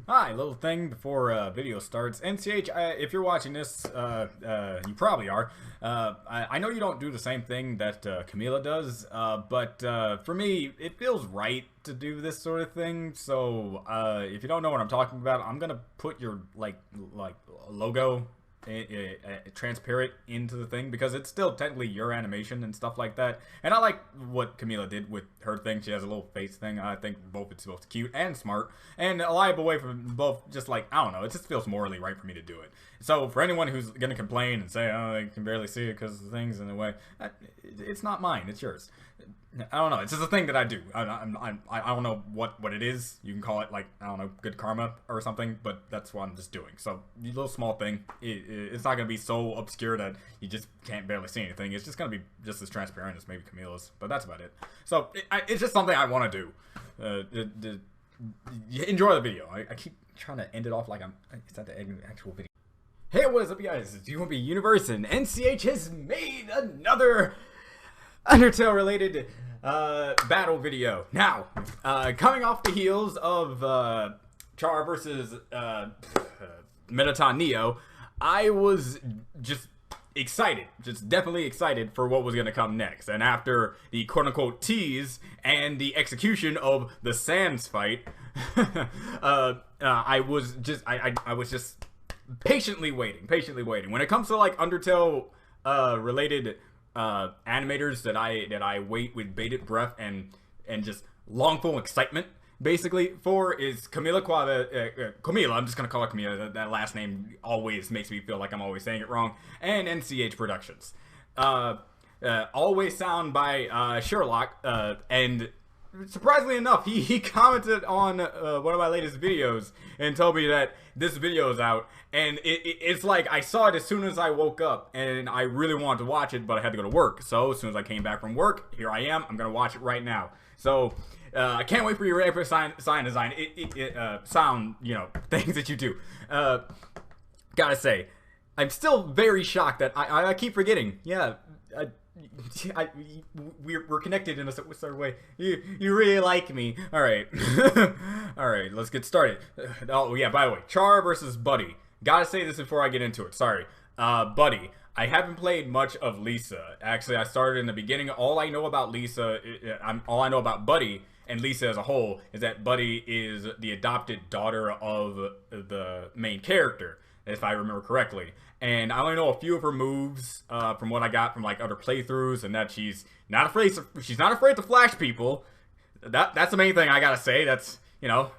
Hi, little thing before video starts. NCH, if you're watching this, you probably are. I know you don't do the same thing that Camila does, but for me, it feels right to do this sort of thing. So if you don't know what I'm talking about, I'm gonna put your like logo transparent into the thing because it's still technically your animation and stuff like that. And I like what Camila did with her thing. She has a little face thing. I think it's both cute and smart and a liable way for both. Just like, I don't know, it just feels morally right for me to do it. So for anyone who's gonna complain and say, oh, I can barely see it because the thing's in the way, it's not mine, it's yours. I don't know. It's just a thing that I do. I don't know what it is. You can call it, like, I don't know, good karma or something, but that's what I'm just doing. So, a little small thing. It's not going to be so obscure that you just can't barely see anything. It's just going to be just as transparent as maybe Camila's, but that's about it. So, it's just something I want to do. Enjoy the video. I keep trying to end it off like it's not the actual video. Hey, what is up, you guys? It's UMB Universe, and NCH has made another Undertale related battle video. Now, coming off the heels of Chara versus Mettaton Neo, I was just excited, just definitely excited for what was going to come next. And after the quote-unquote tease and the execution of the Sans fight, I was just patiently waiting. When it comes to like Undertale related animators that I wait with bated breath and just longful excitement basically for is Camila Camila, I'm just gonna call her Camila. That last name always makes me feel like I'm always saying it wrong. And NCH Productions. Always sound by Sherlock, and surprisingly enough, he commented on one of my latest videos and told me that this video is out, and it's like I saw it as soon as I woke up, and I really wanted to watch it, but I had to go to work. So as soon as I came back from work, here I am. I'm gonna watch it right now. So I can't wait for your epic sign design. Sound, you know, things that you do. Gotta say, I'm still very shocked that I keep forgetting. Yeah. We're connected in a certain way. You really like me. All right. All right, let's get started. Oh yeah, by the way, Chara versus Buddy. Gotta say this before I get into it. Sorry. Buddy, I haven't played much of Lisa. Actually, I started in the beginning. All I know about Lisa, all I know about Buddy and Lisa as a whole is that Buddy is the adopted daughter of the main character, if I remember correctly. And I only know a few of her moves from what I got from like other playthroughs, and that she's not afraid to flash people. That's the main thing I gotta say. That's, you know,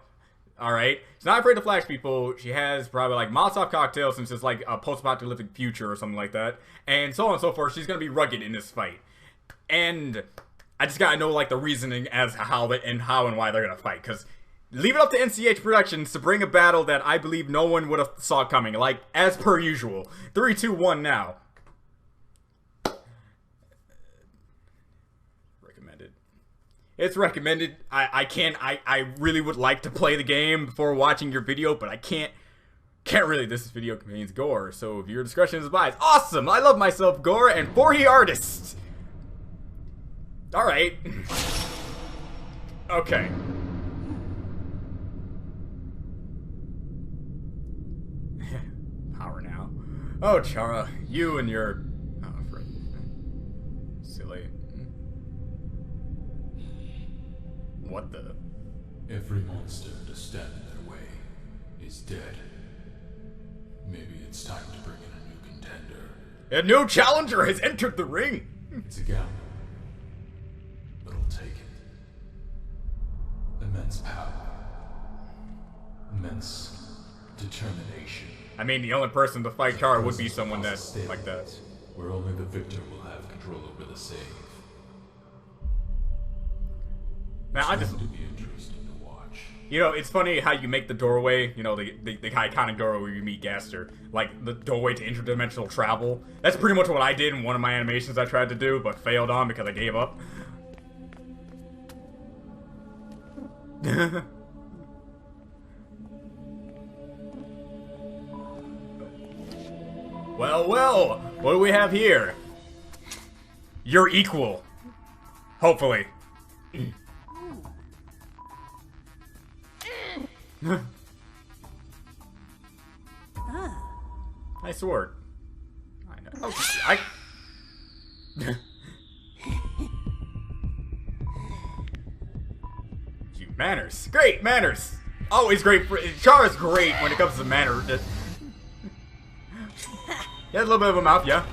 all right. She's not afraid to flash people. She has probably like Molotov cocktails since it's like a post-apocalyptic future or something like that, and so on and so forth. She's gonna be rugged in this fight, and I just gotta know like the reasoning as to how and why they're gonna fight, because leave it up to NCH Productions to bring a battle that I believe no one would have saw coming, like as per usual. 3, 2, 1 now. Recommended. It's recommended. I really would like to play the game before watching your video, but I can't really. This video contains gore, so viewer discretion is advised. Awesome! I love myself gore and 4E artists. Alright. Okay. Power now. Oh, Chara, you and your... Oh, friend. Silly. What the... Every monster to stand in their way is dead. Maybe it's time to bring in a new contender. A new challenger has entered the ring! It's a gamble, but I'll take it. Immense power. Immense determination. I mean, the only person to fight Chara would be someone that's like that. Where only the victor will have control over the save. Now, It's going to be interesting to watch. You know, it's funny how you make the doorway, you know, the iconic doorway where you meet Gaster, like the doorway to interdimensional travel. That's pretty much what I did in one of my animations I tried to do, but failed on because I gave up. Well, what do we have here? You're equal. Hopefully. Nice sword. I know. Oh, You manners. Great manners. Always great. Chara's great when it comes to manners. He has a little bit of a mouth, yeah.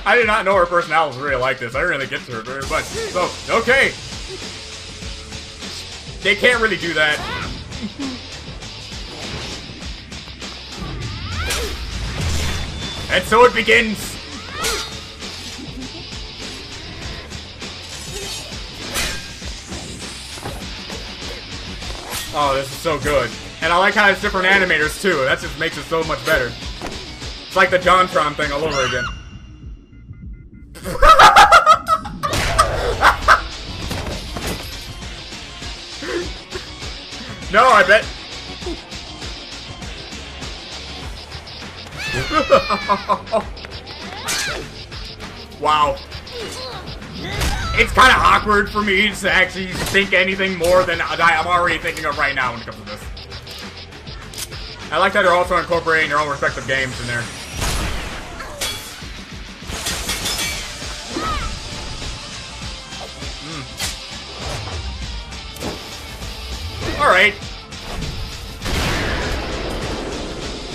I did not know her personality was really like this. I didn't really get to her very much. So, okay. They can't really do that. And so it begins. Oh, this is so good. And I like how it's different animators too. That just makes it so much better. It's like the JonTron thing all over again. No, I bet. Wow. It's kind of awkward for me to actually think anything more than I'm already thinking of right now when it comes to this. I like that they're also incorporating their own respective games in there. Alright.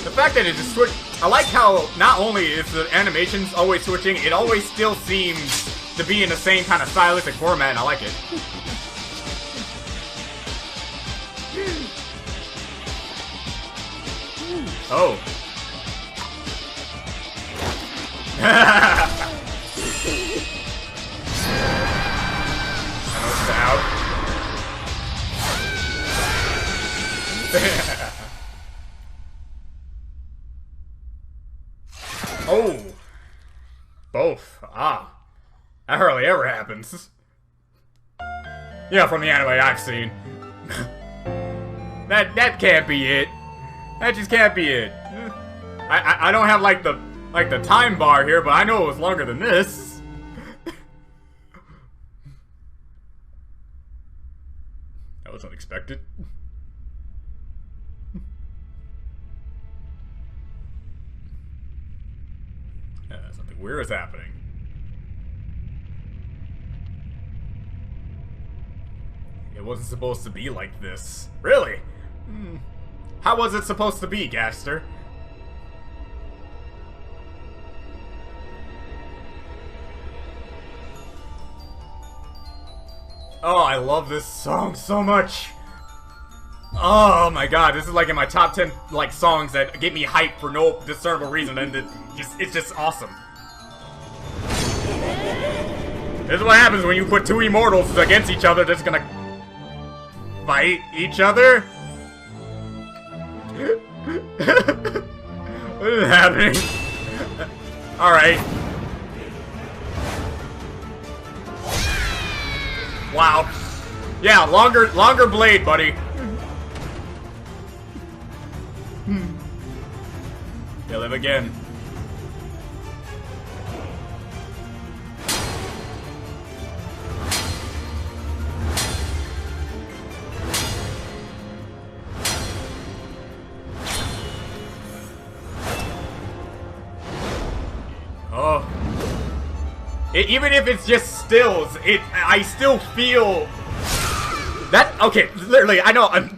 The fact that it just switched. I like how not only is the animations always switching, it always still seems to be in the same kind of stylistic format, and I like it. Oh. Out. Oh. Both. Ah. That hardly ever happens. Yeah, from the anime I've seen. That can't be it. That just can't be it. I don't have like the time bar here, but I know it was longer than this. That was unexpected. Something weird is happening. It wasn't supposed to be like this. Really? How was it supposed to be, Gaster? Oh, I love this song so much. Oh my god, this is like in my top 10 like songs that get me hyped for no discernible reason, and it's just awesome. This is what happens when you put two immortals against each other that's gonna fight each other. What is happening? Alright. Wow. Yeah, longer blade, buddy. You live again. Oh. Even if it's just stills, I still feel that. Okay, literally, I know.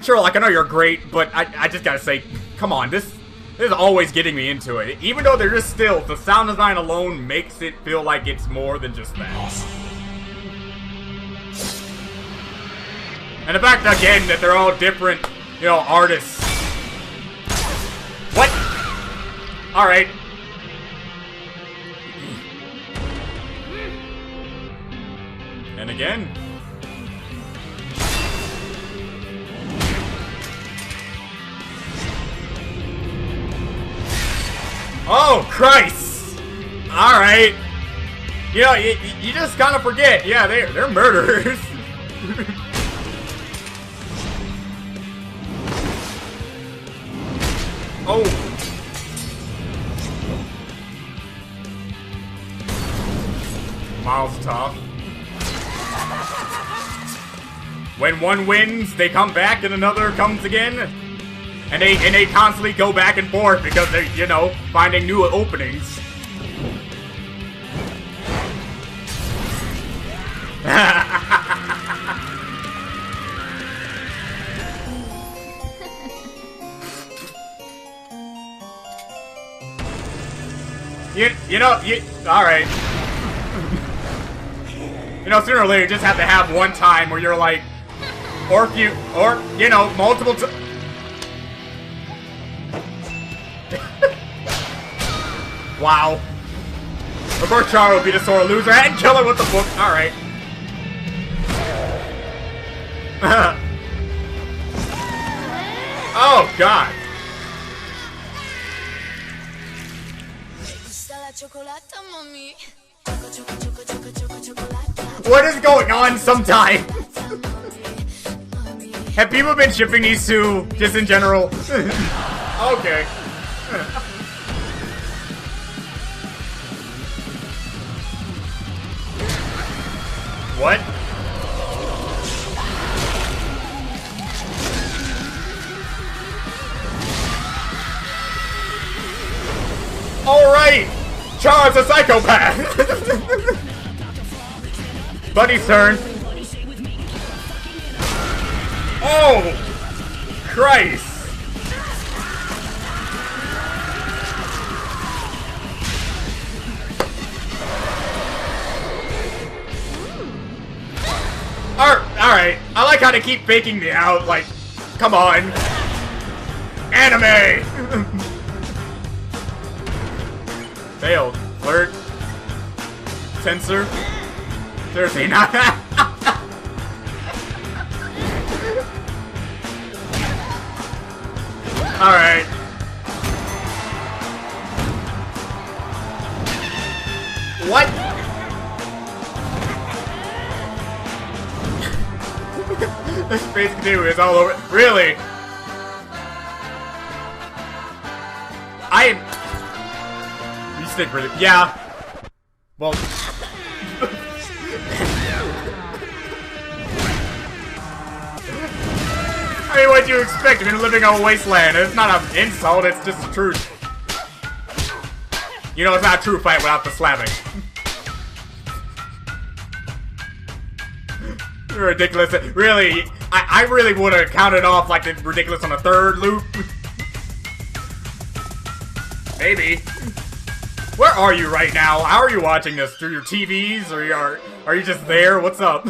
Sure, like I know you're great, but I just gotta say, come on, this is always getting me into it. Even though they're just stills, the sound design alone makes it feel like it's more than just that. And the fact again that they're all different, you know, artists. What? All right. And again. Oh, Christ! Alright. You know, you just kind of forget. Yeah, they're murderers. Oh! Miles tough. When one wins, they come back and another comes again. And they constantly go back and forth because they're, you know, finding new openings. Alright. You know, sooner or later, you just have to have one time where you're like, you know, multiple times. Wow. Of course, Chara would be the sore loser and kill her with the book. Alright. Oh, God. What is going on sometimes? Have people been shipping these two, just in general? Okay. What? Alright! Chara's a psychopath! Buddy's turn. Oh! Christ! Alright. I like how they keep faking me out, like, come on. Anime! Failed. Flirt. Censor. Seriously, not. Alright. What? The space canoe is all over. Really? You stick really. Yeah. Well. I mean, what do you expect? I've been living on a wasteland. It's not an insult, it's just the truth. You know, it's not a true fight without the slapping. Ridiculous. Really, I really would have counted off like it's ridiculous on the third loop. Maybe. Where are you right now? How are you watching this? Through your TVs? Or are you just there? What's up?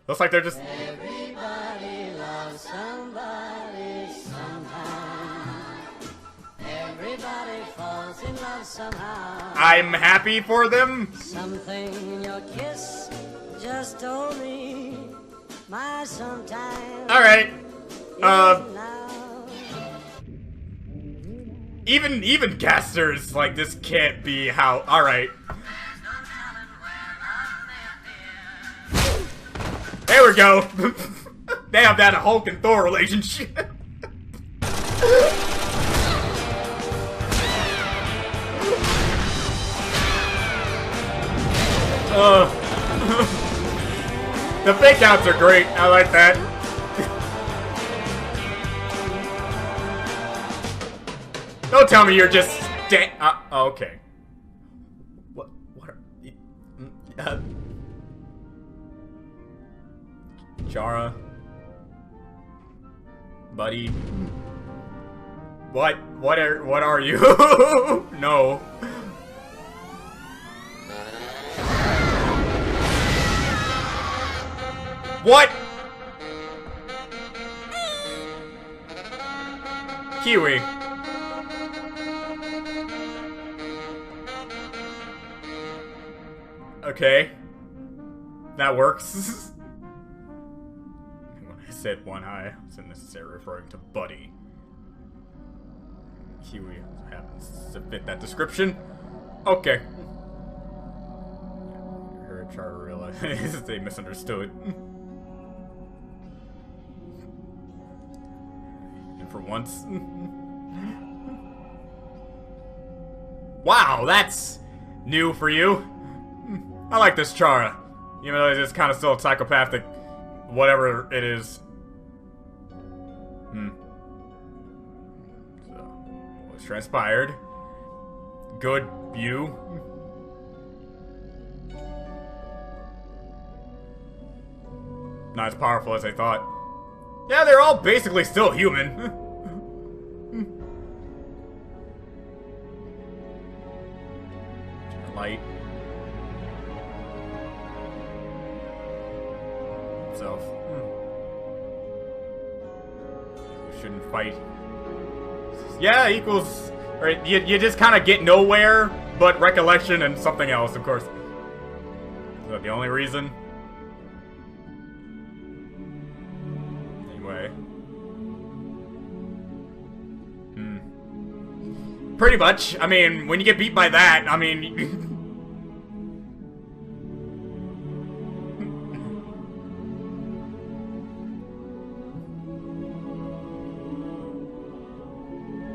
Looks like they're just... Everybody loves somebody sometime. Everybody falls in love somehow. I'm happy for them. Something in your kiss just told me my sometime. Alright. Even casters, like, this can't be how... Alright. There we go! They have that Hulk and Thor relationship. The fake outs are great. I like that. Don't tell me you're just okay. What are Chara? Buddy? What are you? No. What? Kiwi. Okay. That works. When I said one eye, it's unnecessary referring to Buddy. Kiwi happens to fit that description. Okay. Her Chara realized they misunderstood. And for once, Wow, that's new for you. I like this Chara. Even though it's kind of still psychopathic, whatever it is. So, what's transpired? Good view. Not as powerful as I thought. Yeah, they're all basically still human. Light. Himself. Shouldn't fight. Yeah, equals... Or you just kind of get nowhere, but recollection and something else, of course. Is that the only reason? Anyway. Pretty much. I mean, when you get beat by that, I mean...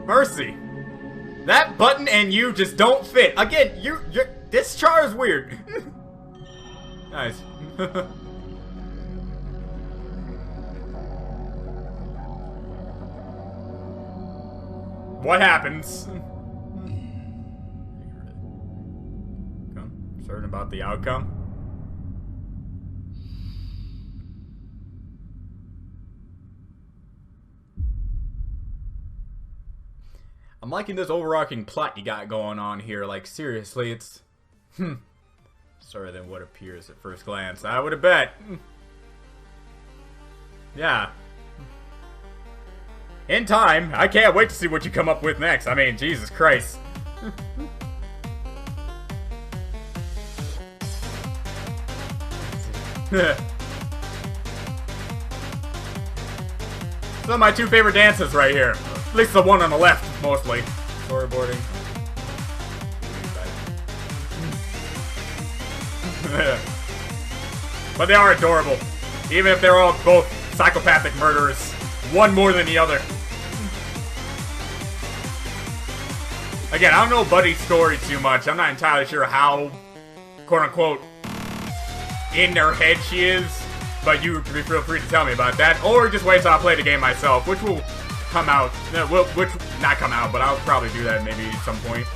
Mercy. That button and you just don't fit. Again, you're this char is weird. Nice. What happens? Certain about the outcome? I'm liking this overarching plot you got going on here. Like, seriously, it's... Sorry than what appears at first glance. I would have bet. Yeah. In time. I can't wait to see what you come up with next. I mean, Jesus Christ. Some of my two favorite dances right here. At least the one on the left, mostly. Storyboarding. But they are adorable. Even if they're all both psychopathic murderers. One more than the other. Again, I don't know Buddy's story too much. I'm not entirely sure how, quote-unquote, in their head she is. But you feel free to tell me about that. Or just wait till I play the game myself, which will come out. Which, not come out, but I'll probably do that maybe at some point.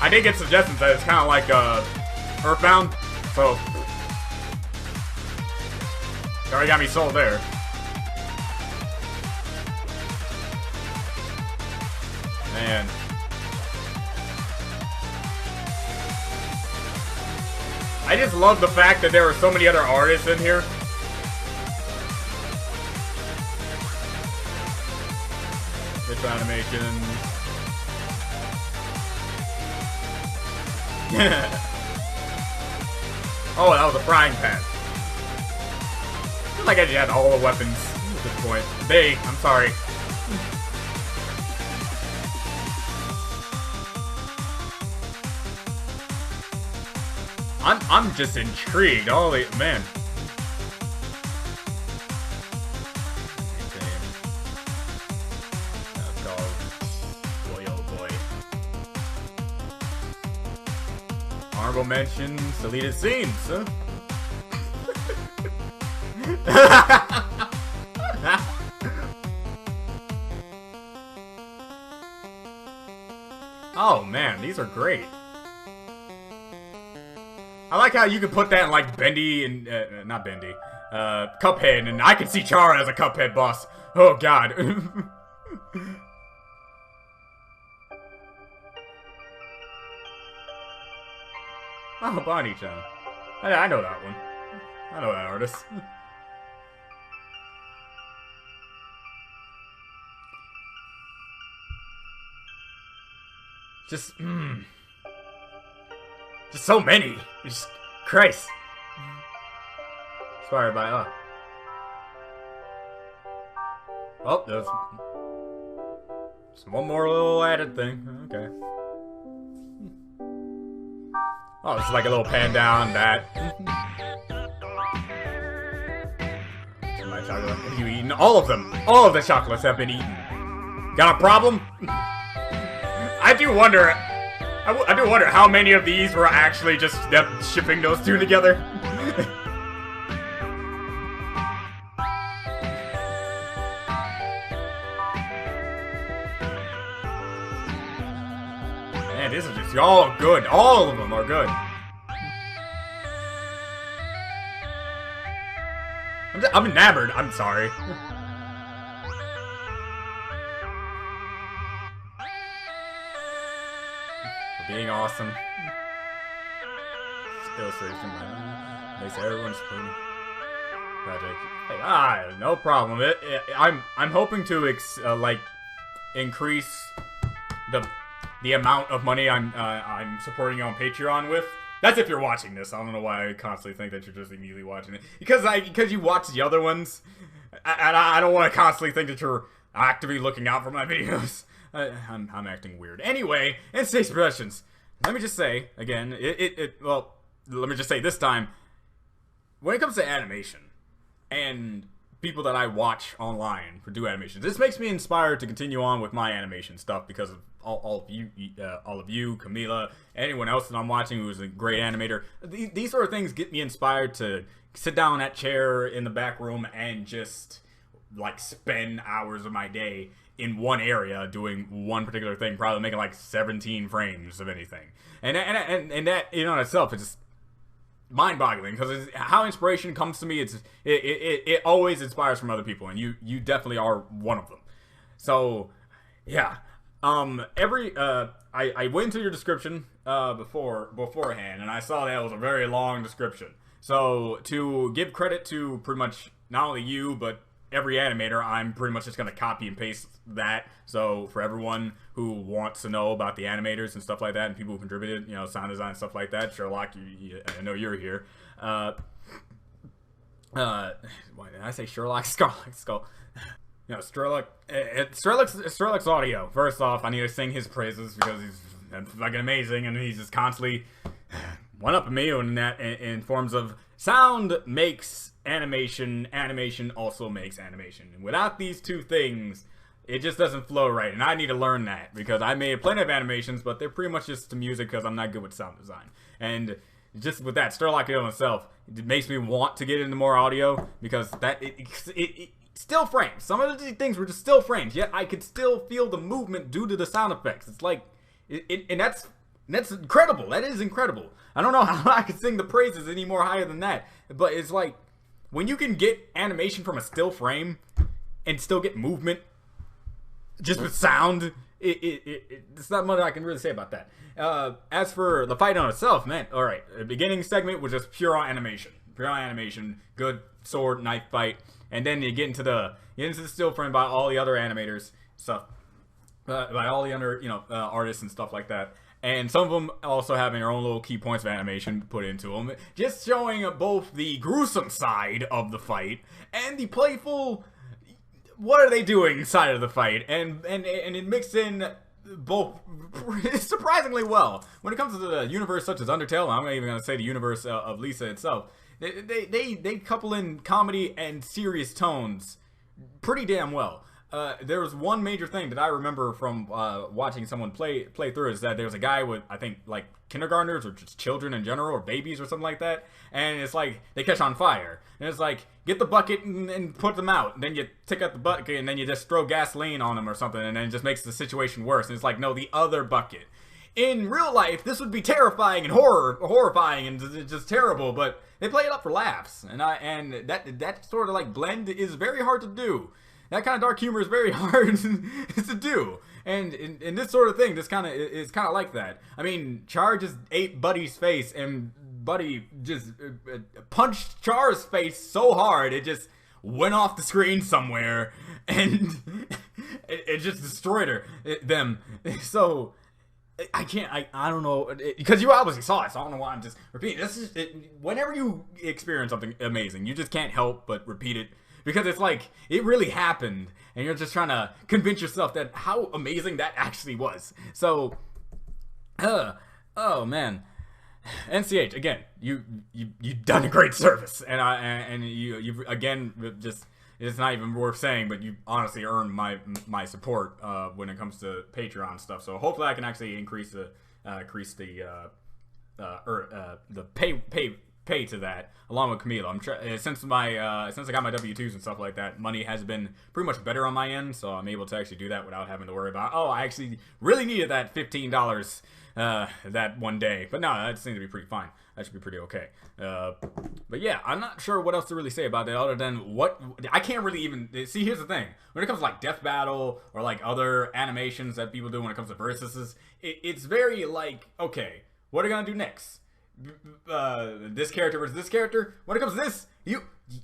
I did get suggestions that it's kind of like Earthbound, so you already got me sold there. Man. I just love the fact that there are so many other artists in here. It's animations. Oh, that was a frying pan. I feel like I just had all the weapons at this point. I'm sorry. I'm just intrigued. Holy man. That's called Boy Oh Boy. Honorable mentions, deleted scenes, huh? Oh man, these are great. I like how you can put that in like Bendy and not Bendy, Cuphead, and I can see Chara as a Cuphead boss. Oh god. Oh, Bonnie-chan. I know that one. I know that artist. Just so many. Just Christ. Sorry about oh, there's one more little added thing. Okay. Oh, this is like a little pan down that. My chocolate. Have you eaten all of them? All of the chocolates have been eaten. Got a problem? I do wonder how many of these were actually just them shipping those two together. Man, these are just all good. All of them are good. I'm enamored. I'm sorry. For being awesome. Illustration makes everyone scream. Project. Hey, no problem. I'm hoping to like increase the amount of money I'm supporting you on Patreon with. That's if you're watching this. I don't know why I constantly think that you're just immediately watching it. Because you watch the other ones, and I don't want to constantly think that you're actively looking out for my videos. I'm acting weird. Anyway, in Stage Productions, let me just say, again, well, let me just say this time, when it comes to animation, and people that I watch online for do animations, this makes me inspired to continue on with my animation stuff because of all of you, Camila, anyone else that I'm watching who's a great animator. These sort of things get me inspired to sit down in that chair in the back room and just like spend hours of my day in one area doing one particular thing, probably making like 17 frames of anything. And that in on itself is just mind-boggling because how inspiration comes to me. It always inspires from other people, and you definitely are one of them. So yeah. I went to your description beforehand, and I saw that it was a very long description. So to give credit to pretty much not only you but every animator, I'm pretty much just gonna copy and paste that. So for everyone who wants to know about the animators and stuff like that, and people who contributed, sound design and stuff like that, Sherlock, I know you're here. Why did I say Sherlock? Skull. Sherlock's audio. First off, I need to sing his praises because he's fucking amazing, and he's just constantly one-upping me in forms of sound makes animation, animation also makes animation. And without these two things, it just doesn't flow right, and I need to learn that because I made plenty of animations, but they're pretty much just to music because I'm not good with sound design. And just with that, Sherlock in itself, it makes me want to get into more audio because that it still frames. Some of the things were just still frames, yet I could still feel the movement due to the sound effects. It's like, and that's incredible. That is incredible. I don't know how I could sing the praises any more higher than that, but it's like, when you can get animation from a still frame and still get movement just with sound, it's not much I can really say about that. As for the fight on itself, man, alright, the beginning segment was just pure animation. Pure animation, good sword, knife fight. And then you get into the still frame by all the other animators, stuff, by all the other artists and stuff like that. And some of them also having their own little key points of animation put into them, just showing both the gruesome side of the fight and the playful, what are they doing side of the fight, and it mixed in both surprisingly well. When it comes to the universe such as Undertale, I'm not even gonna say the universe of Lisa itself. They couple in comedy and serious tones pretty damn well. There was one major thing that I remember from watching someone play through is that there's a guy with, I think, like kindergartners or just children in general or babies or something like that, and it's like they catch on fire, and it's like, get the bucket and put them out, and then you take out the bucket and then you just throw gasoline on them or something, and then it just makes the situation worse. And it's like, no, the other bucket. In real life, this would be terrifying and horrifying and just terrible, but they play it up for laughs, and that sort of like blend is very hard to do. That kind of dark humor is very hard to do, and in this sort of thing, this kind of is kind of like that. I mean, Chara just ate Buddy's face, and Buddy just punched Chara's face so hard it just went off the screen somewhere, and it just destroyed them. So I can't. I don't know, because you obviously saw it, so I don't know why I'm just repeating. This is whenever you experience something amazing, you just can't help but repeat it. Because it's like, it really happened, and you're just trying to convince yourself that how amazing that actually was. So, oh man, NCH, again, you've done a great service, and you've again just it's not even worth saying, but you honestly earned my support when it comes to Patreon stuff. So hopefully I can actually increase the pay to that along with Camilo. Since I got my W-2s and stuff like that, money has been pretty much better on my end, so I'm able to actually do that without having to worry about, oh, I actually really needed that $15 that one day. But no, that seems to be pretty fine. That should be pretty okay. But yeah, I'm not sure what else to really say about that other than what I can't really even see. Here's the thing: when it comes to like Death Battle or like other animations that people do when it comes to versuses, it's very like, okay, what are you gonna do next? This character versus this character. When it comes to this,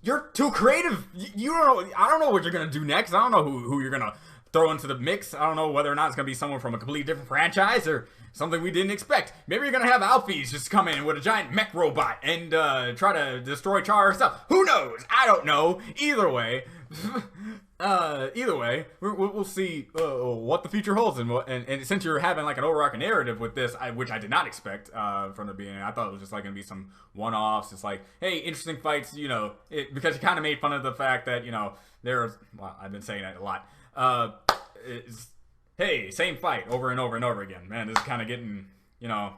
you're too creative. You don't know. I don't know what you're gonna do next. I don't know who you're gonna throw into the mix. I don't know whether or not it's gonna be someone from a completely different franchise or something we didn't expect. Maybe you're gonna have Alphys just come in with a giant mech robot and try to destroy Chara herself. Who knows? I don't know. Either way, we'll see what the future holds. And since you're having like an overarching narrative with this, which I did not expect from the beginning, I thought it was just like gonna be some one-offs. It's like, hey, interesting fights, because you kind of made fun of the fact that there's. Well, I've been saying that a lot. Hey, same fight over and over and over again. Man, this is kind of getting, how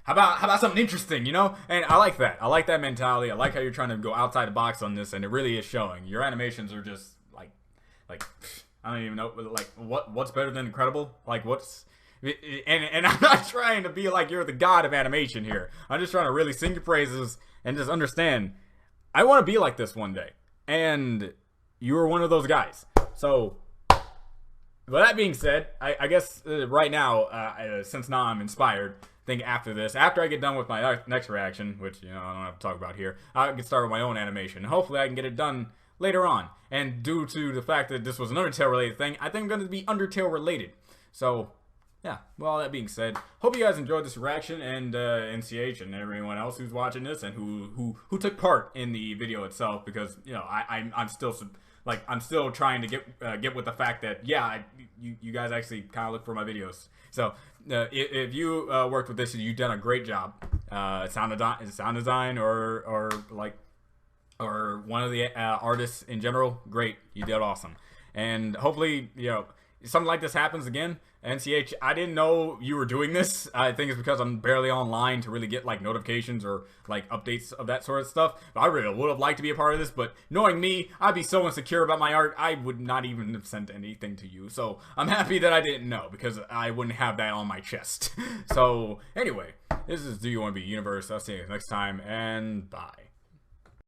about something interesting, And I like that. I like that mentality. I like how you're trying to go outside the box on this, and it really is showing. Your animations are just like I don't even know, like what's better than incredible? Like what's and I'm not trying to be like you're the god of animation here. I'm just trying to really sing your praises and just understand. I want to be like this one day, and you are one of those guys. So. With that being said, I guess right now, since now I'm inspired, I think after I get done with my next reaction, which, I don't have to talk about here, I can start with my own animation. Hopefully I can get it done later on. And due to the fact that this was an Undertale related thing, I think I'm going to be Undertale related. So, yeah, with all that being said, hope you guys enjoyed this reaction, and NCH and everyone else who's watching this and who took part in the video itself, because, I'm still... I'm still trying to get with the fact that, yeah, you guys actually kind of look for my videos. So if you worked with this, you've done a great job. Sound design or one of the artists in general, great. You did awesome. And hopefully, something like this happens again. NCH, I didn't know you were doing this. I think it's because I'm barely online to really get like notifications or like updates of that sort of stuff. But I really would have liked to be a part of this, but knowing me, I'd be so insecure about my art, I would not even have sent anything to you. So I'm happy that I didn't know, because I wouldn't have that on my chest. So anyway, this is Do You Want to Be Universe. I'll see you next time, and bye.